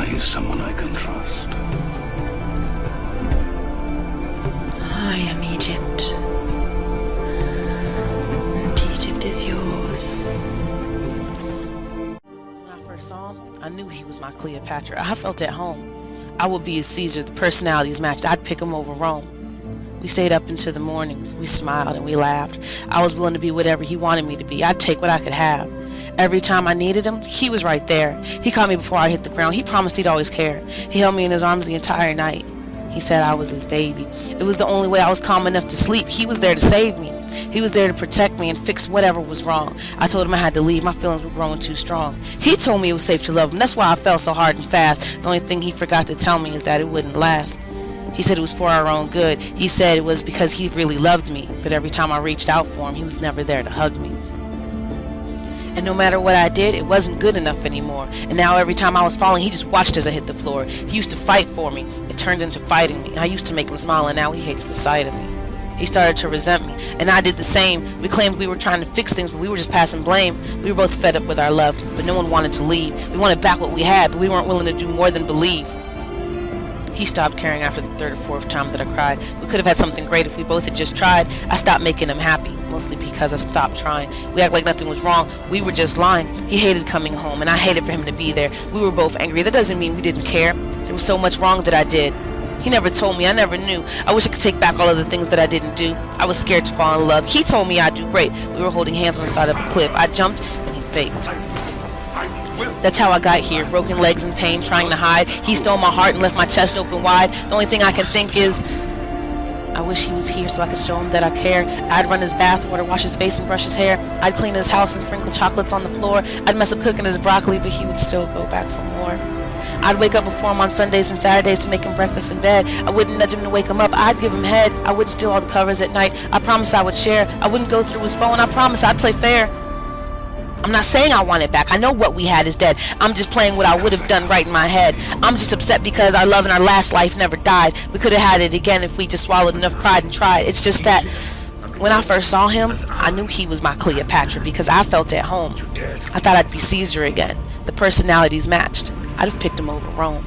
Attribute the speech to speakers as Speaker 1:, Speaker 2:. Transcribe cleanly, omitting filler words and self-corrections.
Speaker 1: he's someone I can trust.
Speaker 2: I am Egypt, and Egypt is yours.
Speaker 3: When I first saw him, I knew he was my Cleopatra. I felt at home. I would be his Caesar, the personalities matched. I'd pick him over Rome. We stayed up into the mornings. We smiled and we laughed. I was willing to be whatever he wanted me to be. I'd take what I could have. Every time I needed him, he was right there. He caught me before I hit the ground. He promised he'd always care. He held me in his arms the entire night. He said I was his baby. It was the only way I was calm enough to sleep. He was there to save me. He was there to protect me and fix whatever was wrong. I told him I had to leave. My feelings were growing too strong. He told me it was safe to love him. That's why I fell so hard and fast. The only thing he forgot to tell me is that it wouldn't last. He said it was for our own good. He said it was because he really loved me. But every time I reached out for him, he was never there to hug me. And no matter what I did, it wasn't good enough anymore. And now every time I was falling, he just watched as I hit the floor. He used to fight for me. It turned into fighting me. I used to make him smile, and now he hates the sight of me. He started to resent me, and I did the same. We claimed we were trying to fix things, but we were just passing blame. We were both fed up with our love, but no one wanted to leave. We wanted back what we had, but we weren't willing to do more than believe. He stopped caring after the third or fourth time that I cried. We could have had something great if we both had just tried. I stopped making him happy, mostly because I stopped trying. We acted like nothing was wrong. We were just lying. He hated coming home, and I hated for him to be there. We were both angry. That doesn't mean we didn't care. There was so much wrong that I did. He never told me. I never knew. I wish I could take back all of the things that I didn't do. I was scared to fall in love. He told me I'd do great. We were holding hands on the side of a cliff. I jumped, and he faked. That's how I got here, broken legs and pain, trying to hide. He stole my heart and left my chest open wide. The only thing I can think is, I wish he was here so I could show him that I care. I'd run his bathwater, wash his face and brush his hair. I'd clean his house and sprinkle chocolates on the floor. I'd mess up cooking his broccoli, but he would still go back for more. I'd wake up before him on Sundays and Saturdays to make him breakfast in bed. I wouldn't nudge him to wake him up. I'd give him head. I wouldn't steal all the covers at night. I promised I would share. I wouldn't go through his phone. I promised I'd play fair. I'm not saying I want it back. I know what we had is dead. I'm just playing what I would have done right in my head. I'm just upset because our love in our last life never died. We could have had it again if we just swallowed enough pride and tried. It's just that when I first saw him, I knew he was my Cleopatra because I felt at home. I thought I'd be Caesar again. The personalities matched. I'd have picked him over Rome.